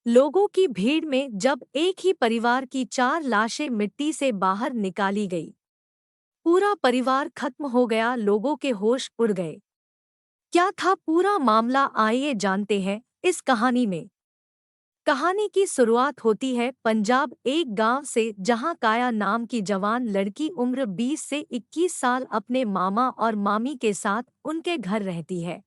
लोगों की भीड़ में जब एक ही परिवार की 4 लाशें मिट्टी से बाहर निकाली गई, पूरा परिवार खत्म हो गया, लोगों के होश उड़ गए। क्या था पूरा मामला, आइए जानते हैं इस कहानी में। कहानी की शुरुआत होती है पंजाब एक गांव से, जहां काया नाम की जवान लड़की उम्र 20 से 21 साल अपने मामा और मामी के साथ उनके घर रहती है।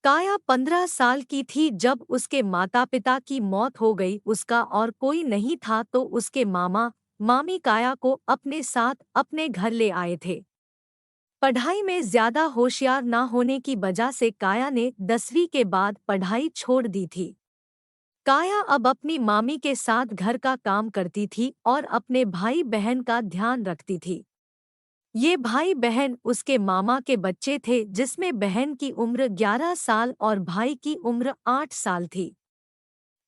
काया 15 साल की थी जब उसके माता पिता की मौत हो गई। उसका और कोई नहीं था तो उसके मामा मामी काया को अपने साथ अपने घर ले आए थे। पढ़ाई में ज्यादा होशियार न होने की वजह से काया ने 10वीं के बाद पढ़ाई छोड़ दी थी। काया अब अपनी मामी के साथ घर का काम करती थी और अपने भाई बहन का ध्यान रखती थी। ये भाई बहन उसके मामा के बच्चे थे, जिसमें बहन की उम्र 11 साल और भाई की उम्र 8 साल थी।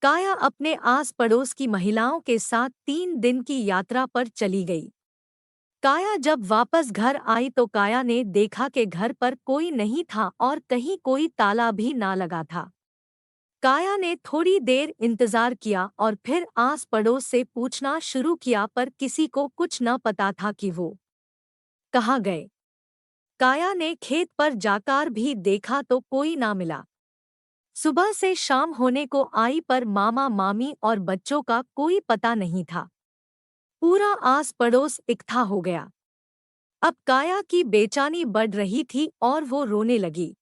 काया अपने आस पड़ोस की महिलाओं के साथ 3 दिन की यात्रा पर चली गई। काया जब वापस घर आई तो काया ने देखा कि घर पर कोई नहीं था और कहीं कोई ताला भी ना लगा था। काया ने थोड़ी देर इंतजार किया और फिर आस पड़ोस से पूछना शुरू किया, पर किसी को कुछ न पता था कि वो कहाँ गए। काया ने खेत पर जाकर भी देखा तो कोई ना मिला। सुबह से शाम होने को आई पर मामा मामी और बच्चों का कोई पता नहीं था। पूरा आस पड़ोस इकट्ठा हो गया। अब काया की बेचैनी बढ़ रही थी और वो रोने लगी।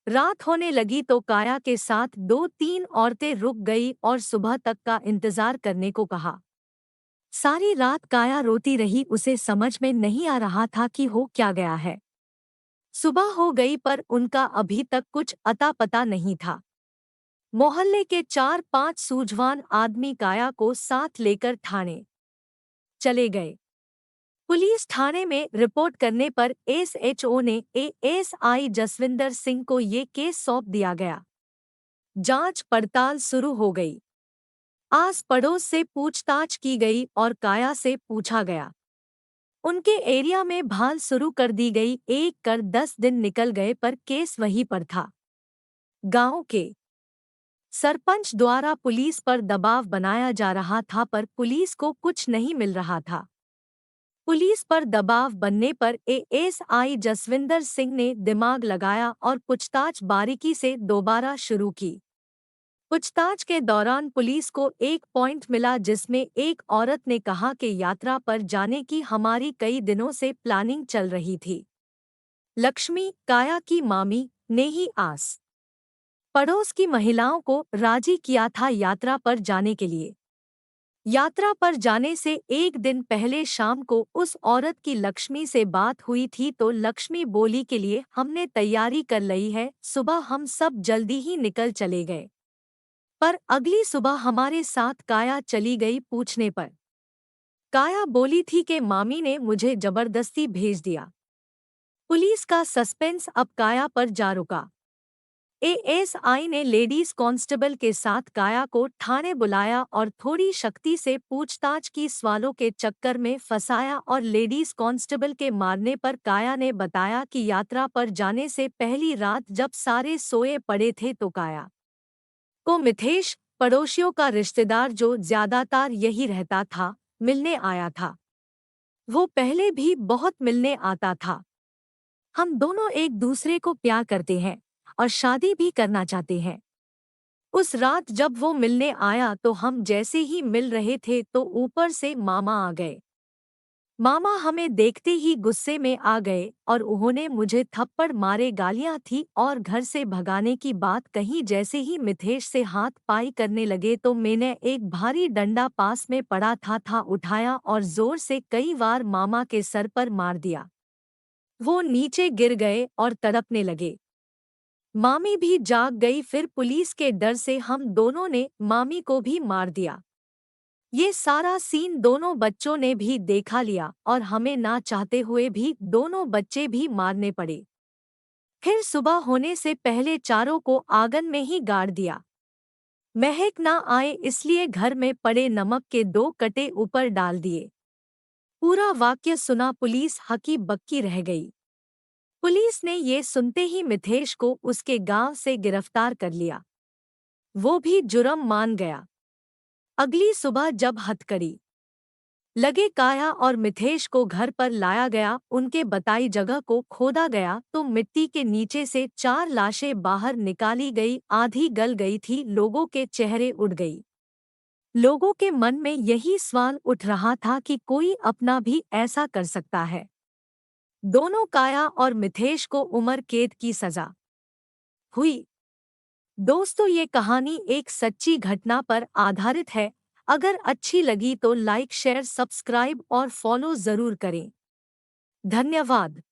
रात होने लगी तो काया के साथ 2-3 औरतें रुक गई और सुबह तक का इंतजार करने को कहा। सारी रात काया रोती रही, उसे समझ में नहीं आ रहा था कि हो क्या गया है। सुबह हो गई पर उनका अभी तक कुछ अता पता नहीं था। मोहल्ले के 4-5 सूझवान आदमी काया को साथ लेकर थाने चले गए। पुलिस थाने में रिपोर्ट करने पर एसएचओ ने एएसआई जसविंदर सिंह को ये केस सौंप दिया गया। जांच पड़ताल शुरू हो गई। आस पड़ोस से पूछताछ की गई और काया से पूछा गया। उनके एरिया में भाल शुरू कर दी गई। 1 कर 10 दिन निकल गए पर केस वहीं पर था। गांव के सरपंच द्वारा पुलिस पर दबाव बनाया जा रहा था पर पुलिस को कुछ नहीं मिल रहा था। पुलिस पर दबाव बनने पर एएसआई जसविंदर सिंह ने दिमाग लगाया और पूछताछ बारीकी से दोबारा शुरू की। पूछताछ के दौरान पुलिस को एक पॉइंट मिला, जिसमें एक औरत ने कहा कि यात्रा पर जाने की हमारी कई दिनों से प्लानिंग चल रही थी। लक्ष्मी, काया की मामी, ने ही आस पड़ोस की महिलाओं को राजी किया था यात्रा पर जाने के लिए। यात्रा पर जाने से एक दिन पहले शाम को उस औरत की लक्ष्मी से बात हुई थी तो लक्ष्मी बोली के लिए हमने तैयारी कर ली है, सुबह हम सब जल्दी ही निकल चले गए। पर अगली सुबह हमारे साथ काया चली गई। पूछने पर काया बोली थी कि मामी ने मुझे जबरदस्ती भेज दिया। पुलिस का सस्पेंस अब काया पर जा रुका। एएसआई ने लेडीज कांस्टेबल के साथ काया को थाने बुलाया और थोड़ी शक्ति से पूछताछ की, सवालों के चक्कर में फंसाया और लेडीज कांस्टेबल के मारने पर काया ने बताया कि यात्रा पर जाने से पहली रात जब सारे सोए पड़े थे तो काया को मिथेश, पड़ोसियों का रिश्तेदार जो ज्यादातर यही रहता था, मिलने आया था। वो पहले भी बहुत मिलने आता था। हम दोनों एक दूसरे को प्यार करते हैं और शादी भी करना चाहते हैं। उस रात जब वो मिलने आया तो हम जैसे ही मिल रहे थे तो ऊपर से मामा आ गए। मामा हमें देखते ही गुस्से में आ गए और उन्होंने मुझे थप्पड़ मारे, गालियां थी और घर से भगाने की बात कही। जैसे ही मिथेश से हाथ पाई करने लगे तो मैंने एक भारी डंडा पास में पड़ा था उठाया और जोर से कई बार मामा के सर पर मार दिया। वो नीचे गिर गए और तड़पने लगे। मामी भी जाग गई। फिर पुलिस के डर से हम दोनों ने मामी को भी मार दिया। ये सारा सीन दोनों बच्चों ने भी देखा लिया और हमें ना चाहते हुए भी दोनों बच्चे भी मारने पड़े। फिर सुबह होने से पहले चारों को आंगन में ही गाड़ दिया। महक ना आए इसलिए घर में पड़े नमक के 2 कटे ऊपर डाल दिए। पूरा वाक्य सुना पुलिस हकी बक्की रह गई। पुलिस ने ये सुनते ही मिथेश को उसके गांव से गिरफ्तार कर लिया। वो भी जुर्म मान गया। अगली सुबह जब हथकड़ी लगे काया और मिथेश को घर पर लाया गया, उनके बताई जगह को खोदा गया तो मिट्टी के नीचे से 4 लाशें बाहर निकाली गई। आधी गल गई थी, लोगों के चेहरे उड़ गई। लोगों के मन में यही सवाल उठ रहा था कि कोई अपना भी ऐसा कर सकता है। दोनों काया और मिथेश को उम्र कैद की सजा हुई। दोस्तों, ये कहानी एक सच्ची घटना पर आधारित है। अगर अच्छी लगी तो लाइक, शेयर, सब्सक्राइब और फॉलो जरूर करें। धन्यवाद।